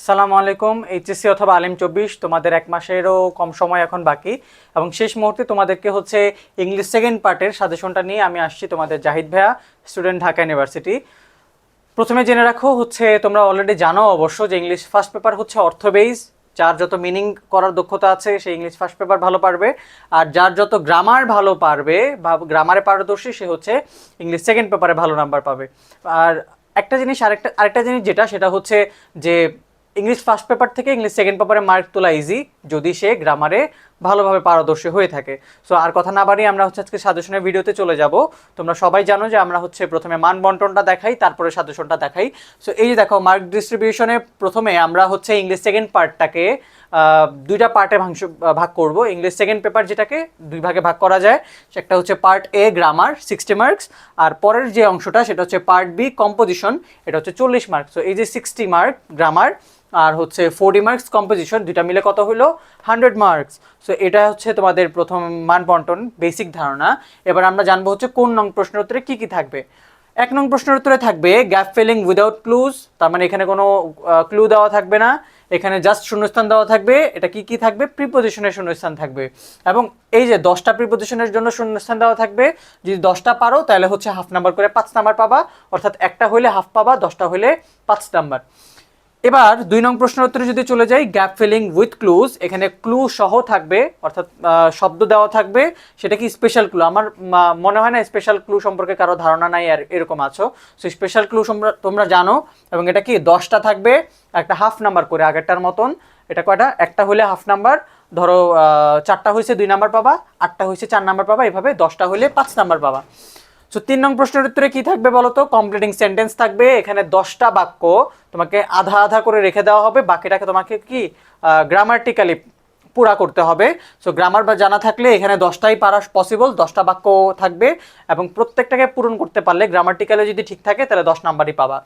আসসালামু আলাইকুম। এইচএসসি অথবা আলিম 24 তোমাদের এক মাসেরও কম সময় এখন বাকি এবং শেষ মুহূর্তে তোমাদেরকে হচ্ছে ইংলিশ সেকেন্ড পার্টের সাজেশনটা নিয়ে আমি আসছি তোমাদের জাহিদ ভাইয়া, স্টুডেন্ট ঢাকা ইউনিভার্সিটি। প্রথমে জেনে রাখো হচ্ছে তোমরা অলরেডি জানো অবশ্য যে ইংলিশ ফার্স্ট পেপার হচ্ছে অর্থ বেইজ। যার যত মিনিং করার দক্ষতা আছে সে ইংলিশ ফার্স্ট পেপার ভালো পারবে, আর যার যত গ্রামার ভালো পারবে বা গ্রামারে পারদর্শী সে হচ্ছে ইংলিশ সেকেন্ড পেপারে ভালো নাম্বার পাবে। আর একটা জিনিস আরেকটা জিনিস সেটা হচ্ছে যে ইংলিশ ফার্স্ট পেপার থেকে ইংলিশ সেকেন্ড পেপারে মার্ক তোলা ইজি যদি সে গ্রামারে ভালোভাবে পারদর্শী হয়ে থাকে। সো আর কথা না বাড়িয়ে আমরা হচ্ছে আজকে সাজেশনের ভিডিওতে চলে যাব। তোমরা সবাই জানো যে আমরা হচ্ছে প্রথমে মান বন্টনটা দেখাই, তারপরে সাজেশনটা দেখাই। সো এই যে দেখো, মার্ক ডিস্ট্রিবিউশনে প্রথমে আমরা হচ্ছে ইংলিশ সেকেন্ড পার্টটাকে দুইটা পার্টে ভাগ করব। ইংলিশ সেকেন্ড পেপার যেটাকে দুই ভাগে ভাগ করা যায়, সেটা হচ্ছে পার্ট এ গ্রামার 60 মার্কস, আর পরের যে অংশটা সেটা হচ্ছে পার্ট বি কম্পোজিশন, এটা হচ্ছে 40 মার্কস। সো এই যে 60 মার্ক গ্রামার আর হচ্ছে 40 মার্কস কম্পোজিশন, দুইটা মিলে কত হলো 100 মার্কস। সো এটা হচ্ছে তোমাদের প্রথম মান বন্টন বেসিক ধারণা। এবার আমরা জানবো হচ্ছে কোন নং প্রশ্নের উত্তরে কী কী থাকবে। 1 নং প্রশ্নের উত্তরে থাকবে গ্যাপ ফিলিং উইদাউট ক্লুজ, তার মানে এখানে কোনো ক্লু দেওয়া থাকবে না, এখানে জাস্ট শূন্যস্থান দেওয়া থাকবে। এটা কি কি থাকবে? প্রিপোজিশনের শূন্যস্থান থাকবে, এবং এই যে 10টা প্রিপোজিশনের জন্য শূন্যস্থান দেওয়া থাকবে। যদি 10টা পারো তাহলে হচ্ছে হাফ নাম্বার করে 5 নাম্বার পাবা, অর্থাৎ একটা হইলে হাফ পাবা, 10টা হইলে 5 নাম্বার। এবার 2 নং প্রশ্নের উত্তরে যদি চলে যাই, গ্যাপ ফিলিং উইথ ক্লুজ, এখানে ক্লু সহ থাকবে, অর্থাৎ শব্দ দেওয়া থাকবে। সেটা কি স্পেশাল ক্লু? আমার মনে হয় না স্পেশাল ক্লু সম্পর্কে কারো ধারণা নাই আর এরকম আছো। সো স্পেশাল ক্লু তোমরা জানো, এবং এটা কি 10টা থাকবে, একটা হাফ নাম্বার করে আগেরটার মতন। এটা কয়টা? একটা হলে হাফ নাম্বার, ধরো 4টা হয়েছে 2 নাম্বার পাবা, 8টা হয়েছে 4 নাম্বার পাবা, এভাবে 10টা হলে 5 নাম্বার পাবা। সো 3 নং প্রশ্নের উত্তরে কি থাকবে বলো তো? কমপ্লিটিং সেন্টেন্স থাকবে। এখানে 10টা বাক্য তোমাকে আধা আধা করে রেখে দেওয়া হবে, বাকিটাকে তোমাকে কি গ্রামাটিক্যালি পুরা করতে হবে। সো গ্রামার বা জানা থাকলে এখানে 10টাই পারা পসিবল, 10টা বাক্য থাকবে, এবং প্রত্যেকটাকে পূরণ করতে পারলে গ্রামাটিক্যালে যদি ঠিক থাকে তাহলে 10 নাম্বারই পাবা।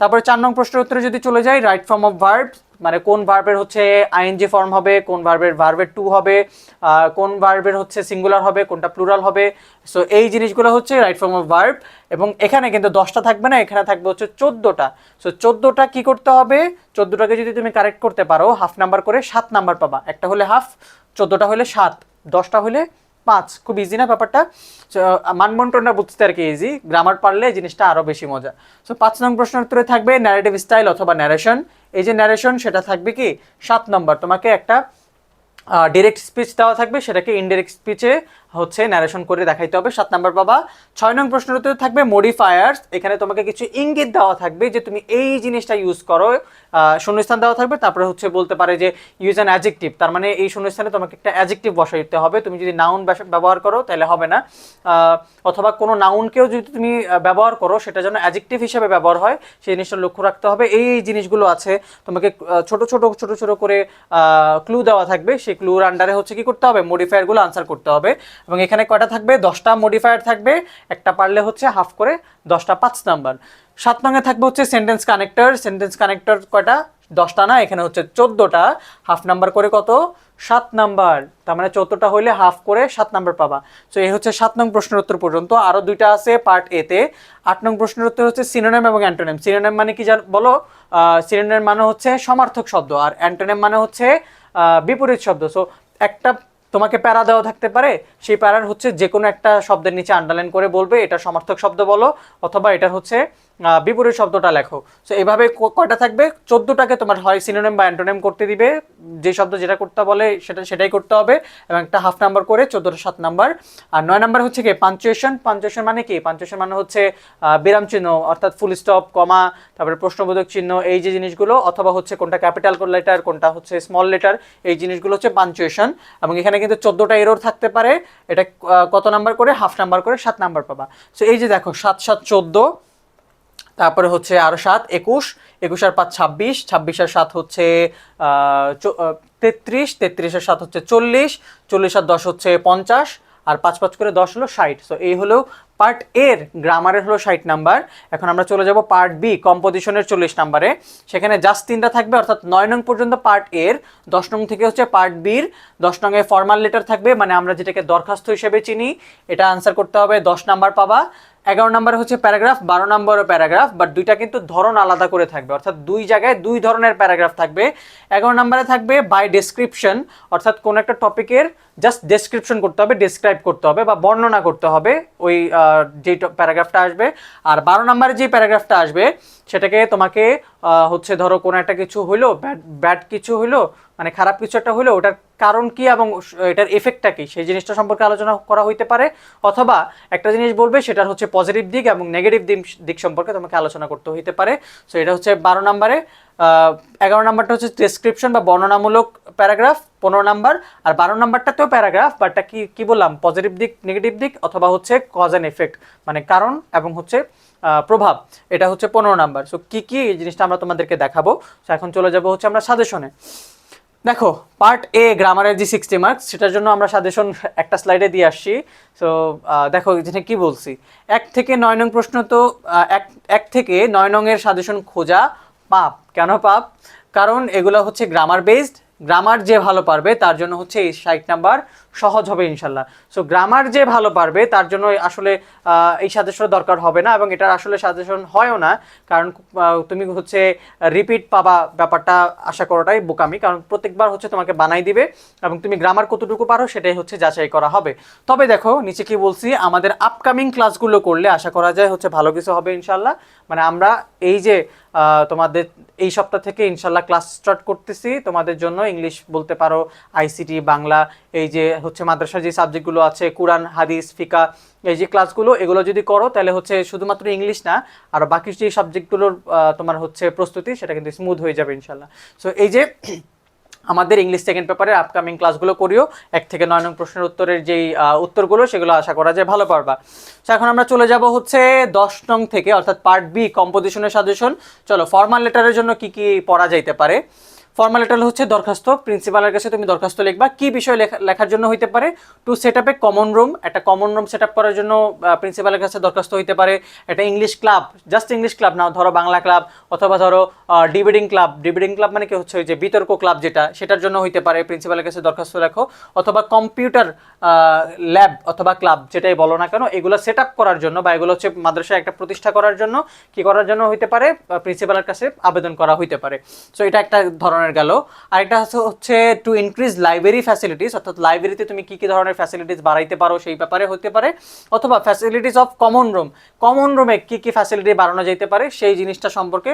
তারপরে 4 নং প্রশ্নের উত্তরে যদি চলে যাই, রাইট ফর্ম অফ ভার্ব, মানে কোন ভার্বের হচ্ছে আইএনজি ফর্ম হবে, কোন ভার্বের টু হবে, কোন ভার্বের হচ্ছে সিঙ্গুলার হবে, কোনটা প্লুরাল হবে। সো এই জিনিসগুলো হচ্ছে রাইট ফর্ম অফ ভার্ব, এবং এখানে কিন্তু 10টা থাকবে না, এখানে থাকবে হচ্ছে 14টা। সো 14টা কি করতে হবে? 14টাকে যদি তুমি কারেক্ট করতে পারো হাফ নাম্বার করে 7 নাম্বার পাবা। একটা হলে হাফ, 14টা হলে 7, 10টা হলে 5। খুব ইজি না ব্যাপারটা? মানবন্টনটা বুঝতে আর কি ইজি, গ্রামার পারলে জিনিসটা আরও বেশি মজা। সো 5 নং প্রশ্নের উত্তরে থাকবে ন্যারেটিভ স্টাইল অথবা ন্যারেশন। এই যে ন্যারেশন, সেটা থাকবে কি 7 নম্বর। তোমাকে একটা ডিরেক্ট স্পিচ দেওয়া থাকবে, সেটাকে ইনডিরেক্ট স্পিচে হচ্ছে ন্যারেশন করে দেখাইতে হবে, 7 নাম্বার পাবা। 6 নং প্রশ্নের উত্তরে থাকবে মডিফায়ার্স। এখানে তোমাকে কিছু ইঙ্গিত দেওয়া থাকবে যে তুমি এই জিনিসটা ইউজ করো, শূন্যস্থান দেওয়া থাকবে, তারপরে হচ্ছে বলতে পারে যে ইউজ অ্যান অ্যাডজেক্টিভ, তার মানে এই শূন্যস্থানে তোমাকে একটা অ্যাডজেক্টিভ বসাইতে হবে। তুমি যদি নাউন ব্যবহার করো তাহলে হবে না, অথবা কোনো নাউনকেও যদি তুমি ব্যবহার করো সেটা যেন অ্যাডজেক্টিভ হিসেবে ব্যবহার হয়, সেই জিনিসটা লক্ষ্য রাখতে হবে। এই জিনিসগুলো আছে, তোমাকে ছোট ছোট করে ক্লু দেওয়া থাকবে, সেই ক্লুর আন্ডারে হচ্ছে কি করতে হবে? মডিফায়ারগুলো আনসার করতে হবে। এবং এখানে কয়টা থাকবে? 10টা মডিফায়ার থাকবে, একটা পারলে হচ্ছে হাফ করে 10টা 5 নাম্বার। 7 নঙ্গে থাকবে হচ্ছে সেন্টেন্স কানেক্টর। সেন্টেন্স কানেক্টর কয়টা? 10টা না, এখানে হচ্ছে 14টা, হাফ নাম্বার করে কত? 7 নাম্বার। তার মানে 14টা হইলে হাফ করে 7 নাম্বার পাবা। সো এই হচ্ছে 7 নং প্রশ্নের উত্তর পর্যন্ত। আরও 2টা আছে পার্ট এ তে। 8 নং প্রশ্নের উত্তর হচ্ছে সিনোনিম এবং অ্যান্টোনিম। সিনোনিম মানে কি বলো? সিনোনিম মানে হচ্ছে সমার্থক শব্দ, আর অ্যান্টোনিম মানে হচ্ছে বিপরীত শব্দ। সো একটা তোমাকে প্যারা দেওয়া থাকতে পারে, সেই প্যারার হচ্ছে যে কোনো একটা শব্দের নিচে আন্ডারলাইন করে বলবে এটা সমার্থক শব্দ বলো, অথবা এটার হচ্ছে বিপরীত শব্দটা লেখো। সো এইভাবে কয়টা থাকবে? 14টাকে তোমার হয় সিনোনিম বা অ্যান্টোনিম করতে দিবে, যে শব্দ যেটা করতে বলে সেটাই করতে হবে, এবং একটা হাফ নাম্বার করে 14টা 7 নাম্বার। আর 9 নাম্বার হচ্ছে কি পাঞ্চুয়েশন। পাঞ্চুয়েশন মানে কি? পাঞ্চুয়েশন মানে হচ্ছে বিরাম চিহ্ন, অর্থাৎ ফুল স্টপ, কমা, তারপরে প্রশ্নবোধক চিহ্ন, এই যে জিনিসগুলো, অথবা হচ্ছে কোনটা ক্যাপিটাল লেটার কোনটা হচ্ছে স্মল লেটার, এই জিনিসগুলো হচ্ছে পাঞ্চুয়েশন। এবং এখানে কিন্তু 14টা এরর থাকতে পারে, এটা কত নাম্বার করে? হাফ নাম্বার করে 7 নাম্বার পাবা। সো এই যে দেখো 7 7 14, তারপরে হচ্ছে আরও 7 21, 21 আর 5 26, 26 আর 7 হচ্ছে 33, 33 আর 7 হচ্ছে 40, 40 আর 10 হচ্ছে 50, আর 5 5 করে 10 হলো 60। সো এই হলো পার্ট এর গ্রামারের হলো 60 নাম্বার। এখন আমরা চলে যাব পার্ট বি কম্পোজিশনের 40 নাম্বারে। সেখানে জাস্ট 3টা থাকবে, অর্থাৎ 9 নং পর্যন্ত পার্ট এর, 10 নং থেকে হচ্ছে পার্ট বির। 10 নং এ ফর্মাল লেটার থাকবে, মানে আমরা যেটাকে দরখাস্ত হিসেবে চিনি, এটা আনসার করতে হবে, 10 নাম্বার পাবা। 11 নম্বরে হচ্ছে প্যারাগ্রাফ, 12 নম্বরও প্যারাগ্রাফ, বাট দুইটা কিন্তু ধরন আলাদা করে থাকবে, অর্থাৎ দুই জায়গায় দুই ধরনের প্যারাগ্রাফ থাকবে। 11 নম্বরে থাকবে বাই ডেসক্রিপশন, অর্থাৎ কোন একটা টপিকের জাস্ট ডেসক্রিপশন করতে হবে, ডেসক্রাইব করতে হবে বা বর্ণনা করতে হবে ওই যে প্যারাগ্রাফটা আসবে। আর 12 নম্বরে যে প্যারাগ্রাফটা আসবে সেটাকে তোমাকে হচ্ছে ধরো কোনো একটা কিছু হইলো, ব্যাড কিছু হইলো, মানে খারাপ কিছু একটা হইলো, ওটার কারণ কি এবং এটার এফেক্টটা কি সেই জিনিসটা সম্পর্কে আলোচনা করা হইতে পারে। অথবা একটা জিনিস বলবে সেটার হচ্ছে পজিটিভ দিক এবং নেগেটিভ দিক সম্পর্কে তোমাকে আলোচনা করতে হইতে পারে। সো এটা হচ্ছে 12 নম্বরে। 11 নাম্বারটা হচ্ছে ডেসক্রিপশন বা বর্ণনামূলক প্যারাগ্রাফ, 15 নাম্বার। আর 12 নাম্বারটাতেও প্যারাগ্রাফ, বাটটা কি বললাম, পজিটিভ দিক, নেগেটিভ দিক, অথবা হচ্ছে কজ অ্যান্ড এফেক্ট, মানে কারণ এবং হচ্ছে প্রভাব, এটা হচ্ছে 15 নাম্বার। সো কি এই জিনিসটা আমরা তোমাদেরকে দেখাবো। সো এখন চলে যাবো হচ্ছে আমরা সাজেশনে। দেখো, পার্ট এ গ্রামারের যে 60 মার্কস, সেটার জন্য আমরা সাজেশন একটা স্লাইডে দিয়ে আসছি। সো দেখো এখানে কি বলছি, 1 থেকে 9 নং প্রশ্ন, তো 1 থেকে 9 নং এর সাজেশন খোঁজা পাপ। কেন পাপ? কারণ এগুলো হচ্ছে গ্রামার বেসড, গ্রামার যে ভালো পারবে তার জন্য হচ্ছে এই 60 নাম্বার সহজ হবে ইনশাল্লাহ। সো গ্রামার যে ভালো পারবে তার জন্য আসলে এই সাজেশন দরকার হবে না, এবং এটার আসলে সাজেশন হয়ও না, কারণ তুমি হচ্ছে রিপিট পাবা, ব্যাপারটা আশা করাটাই বোকামি, কারণ প্রত্যেকবার হচ্ছে তোমাকে বানাই দিবে এবং তুমি গ্রামার কতটুকু পারো সেটাই হচ্ছে যাচাই করা হবে। তবে দেখো নিচে কি বলছি, আমাদের আপকামিং ক্লাসগুলো করলে আশা করা যায় হচ্ছে ভালো কিছু হবে ইনশাল্লাহ। মানে আমরা এই যে তোমাদের এই সপ্তাহ থেকে ইনশাল্লাহ ক্লাস স্টার্ট করতেছি তোমাদের জন্য, ইংলিশ বলতে পারো, আইসিটি, বাংলা, এই যে হচ্ছে মাদ্রাসার যে সাবজেক্টগুলো আছে, কুরআন, হাদিস, ফিকা, এই যে ক্লাসগুলো, এগুলো যদি করো তাহলে হচ্ছে শুধুমাত্র ইংলিশ না, আর বাকি যে সাবজেক্টগুলোর তোমার হচ্ছে প্রস্তুতি, সেটা কিন্তু স্মুথ হয়ে যাবে ইনশাল্লাহ। সো এই যে আমাদের ইংলিশ সেকেন্ড পেপারের আপকামিং ক্লাসগুলো করিও, 1 থেকে 9 নং প্রশ্নের উত্তরের যেই উত্তরগুলো, সেগুলো আশা করা যায় ভালো পারবা। তো এখন আমরা চলে যাব হচ্ছে 10 নং থেকে, অর্থাৎ পার্ট বি কম্পোজিশনের সাজেশন। চলো, ফর্মাল লেটারের জন্য কি পড়া যাইতে পারে। ফর্মাল লেটার হচ্ছে দরখাস্ত, প্রিন্সিপালের কাছে তুমি দরখাস্ত লিখবা। কি বিষয় লেখার জন্য হইতে পারে? Two set up a common room, একটা কমন রুম সেট আপ করার জন্য প্রিন্সিপালের কাছে দরখাস্ত হইতে পারে। একটা English club, just English club না, ধরো বাংলা ক্লাব, অথবা ধরো ডিবেটিং ক্লাব। ডিবেটিং ক্লাব মানে কি হচ্ছে ওই যে বিতর্ক ক্লাব, সেটার জন্য হইতে পারে, প্রিন্সিপালের কাছে দরখাস্ত লেখো। অথবা কম্পিউটার ল্যাব অথবা ক্লাব, যেটাই বলো না কেন, এগুলো সেট আপ করার জন্য বা এগুলো হচ্ছে মাদ্রাসায় একটা প্রতিষ্ঠা করার জন্য কি করার জন্য হইতে পারে, প্রিন্সিপালের কাছে আবেদন করা হইতে পারে। সো এটা একটা ধরনের গেল। আরেকটা হচ্ছে টু ইনক্রিজ লাইব্রেরি ফ্যাসিলিটিস, অর্থাৎ লাইব্রেরিতে তুমি কি ধরনের ফ্যাসিলিটিস বাড়াইতে পারো সেই ব্যাপারে হতে পারে। অথবা facilities of common room, common রুমে কি ফ্যাসিলিটি বাড়ানো যেতে পারে সেই জিনিসটা সম্পর্কে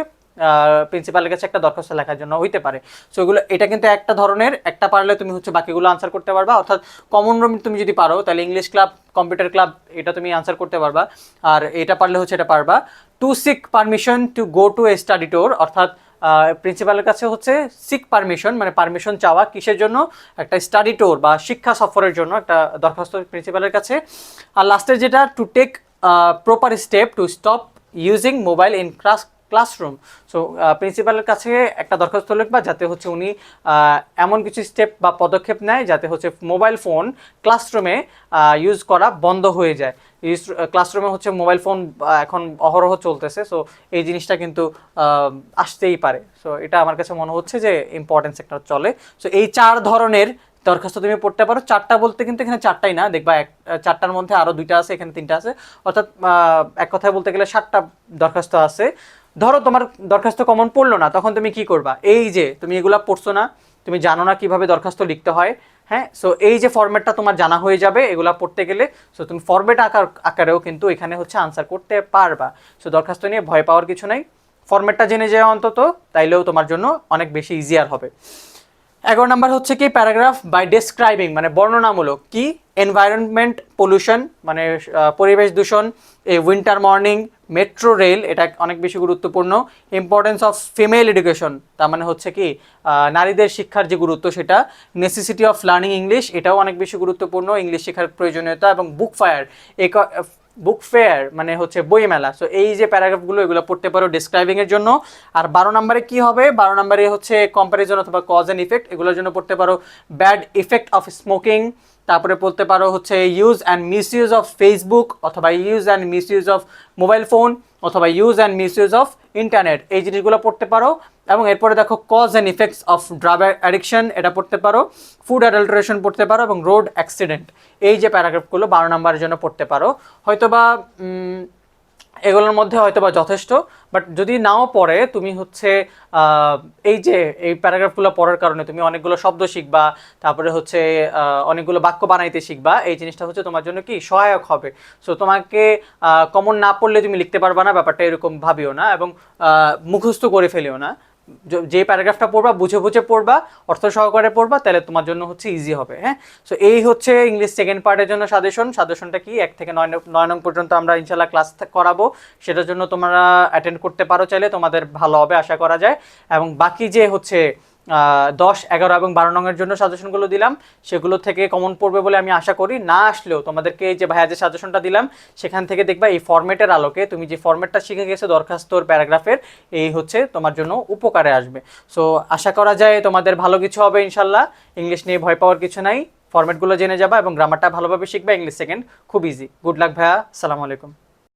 প্রিন্সিপালের কাছে একটা দরখাস্ত লেখার জন্য হইতে পারে। সো এগুলো, এটা কিন্তু একটা ধরনের, একটা পারলে তুমি হচ্ছে বাকিগুলো আনসার করতে পারবা। অর্থাৎ কমন রুম তুমি যদি পারো তাহলে ইংলিশ ক্লাব, কম্পিউটার ক্লাব, এটা তুমি আনসার করতে পারবা। আর এটা পারলে হচ্ছে এটা পারবা। To seek permission to go to a study tour, অর্থাৎ প্রিন্সিপালের কাছে হচ্ছে সিক পারমিশন, মানে পারমিশন চাওয়া কিসের জন্য, একটা স্টাডি ট্যুর বা শিক্ষা সফরের জন্য একটা দরখাস্ত প্রিন্সিপালের কাছে। আর লাস্টের যেটা, to take proper step to stop using mobile in classroom. So প্রিন্সিপালের কাছে একটা দরখাস্ত লিখবা যাতে হচ্ছে উনি এমন কিছু স্টেপ বা পদক্ষেপ নেয় যাতে হচ্ছে মোবাইল ফোন ক্লাসরুমে ইউজ করা বন্ধ হয়ে যায়। ক্লাসরুমে হচ্ছে মোবাইল ফোন এখন অহরহ চলতেছে, সো এই জিনিসটা কিন্তু আসতেই পারে। সো এটা আমার কাছে মনে হচ্ছে যে ইম্পর্টেন্স একটা চলে। সো এই 4 ধরনের দরখাস্ত তুমি পড়তে পারো। 4টা বলতে কিন্তু এখানে 4টাই না, দেখবা 4টার মধ্যে আরও 2টা আছে, এখানে 3টা আছে, অর্থাৎ এক কথায় বলতে গেলে 7টা দরখাস্ত আছে। ধরো তোমার দরখাস্ত কমন পড়লো না, তখন তুমি কি করবা? এই যে তুমি এগুলা পড়ছো না, তুমি জানো না কিভাবে দরখাস্ত লিখতে হয়, হ্যাঁ। সো এই যে ফরম্যাটটা তোমার জানা হয়ে যাবে এগুলা পড়তে গেলে। সো তুমি ফরম্যাট আকারেও কিন্তু এখানে হচ্ছে আনসার করতে পারবা। সো দরখাস্ত নিয়ে ভয় পাওয়ার কিছু নাই, ফরম্যাটটা জেনে যাওয়া অন্তত, তাইলেও তোমার জন্য অনেক বেশি ইজিয়ার হবে। 11 নাম্বার হচ্ছে কি, প্যারাগ্রাফ বাই ডেসক্রাইবিং, মানে বর্ণনামূলক। কি? এনভায়রনমেন্ট পলিউশন, মানে পরিবেশ দূষণ, a winter morning, metro rail, এটা অনেক বেশি গুরুত্বপূর্ণ। ইম্পর্টেন্স অফ ফিমেল এডুকেশন, তার মানে হচ্ছে কি নারীদের শিক্ষার যে গুরুত্ব সেটা। নেসেসিটি অফ লার্নিং ইংলিশ, এটাও অনেক বেশি গুরুত্বপূর্ণ, ইংলিশ শেখার প্রয়োজনীয়তা। এবং বুক ফায়ার, বুক ফেয়ার মানে হচ্ছে বই মেলা। সো এই যে প্যারাগ্রাফগুলো, এগুলো পড়তে পারো ডেসক্রাইবিংয়ের জন্য। আর 12 নম্বরে কি হবে? 12 নম্বরে হচ্ছে কম্প্যারিজন অথবা কজ অ্যান্ড ইফেক্ট, এগুলোর জন্য পড়তে পারো ব্যাড ইফেক্ট অফ স্মোকিং। তারপরে বলতে পারো হচ্ছে use and misuse of Facebook, অথবা use and misuse of mobile phone, অথবা use and misuse of internet, এই জিনিসগুলো পড়তে পারো। এবং এরপরে দেখো cause and effects of drug addiction, এটা পড়তে পারো। ফুড অ্যাডাল্টারেশন পড়তে পারো, এবং রোড অ্যাক্সিডেন্ট। এই যে প্যারাগ্রাফগুলো 12 নম্বরের জন্য পড়তে পারো। হয়তোবা এগুলোর মধ্যে হয়তো বা যথেষ্ট, বাট যদি নাও পড়ে তুমি হচ্ছে এই যে এই প্যারাগ্রাফগুলো পড়ার কারণে তুমি অনেকগুলো শব্দ শিখবা, তারপরে হচ্ছে অনেকগুলো বাক্য বানাইতে শিখবা, এই জিনিসটা হচ্ছে তোমার জন্য কি সহায়ক হবে। সো তোমাকে কমন না পড়লে তুমি লিখতে পারবা না, ব্যাপারটা এরকম ভাবিও না, এবং মুখস্থ করে ফেলিও না। যে প্যারাগ্রাফটা পড়বা বুঝে বুঝে পড়বা, অর্থ সহকারে পড়বা, তাহলে তোমার জন্য হচ্ছে ইজি হবে। হ্যাঁ, সো এই হচ্ছে ইংলিশ সেকেন্ড পার্টের জন্য সাজেশনটা কি 1 থেকে 9 নং পর্যন্ত আমরা ইনশাল্লাহ ক্লাস করাবো, সেটার জন্য তোমরা অ্যাটেন্ড করতে পারো চাইলে, তোমাদের ভালো হবে আশা করা যায়। এবং বাকি যে হচ্ছে 10, 11 এবং 12 নংয়ের জন্য সাজেশনগুলো দিলাম, সেগুলো থেকে কমন পড়বে বলে আমি আশা করি। না আসলেও তোমাদেরকে এই যে ভাইয়া যে সাজেশনটা দিলাম, সেখান থেকে দেখবা এই ফরম্যাটের আলোকে তুমি যে ফরম্যাটটা শিখে গেছো দরখাস্তর প্যারাগ্রাফের, এই হচ্ছে তোমার জন্য উপকারে আসবে। সো আশা করা যায় তোমাদের ভালো কিছু হবে ইনশাল্লাহ। ইংলিশ নিয়ে ভয় পাওয়ার কিছু নাই, ফরম্যাটগুলো জেনে যাবা এবং গ্রামারটা ভালোভাবে শিখবা। ইংলিশ সেকেন্ড খুব ইজি। গুড লাক ভাইয়া, আসসালামু আলাইকুম।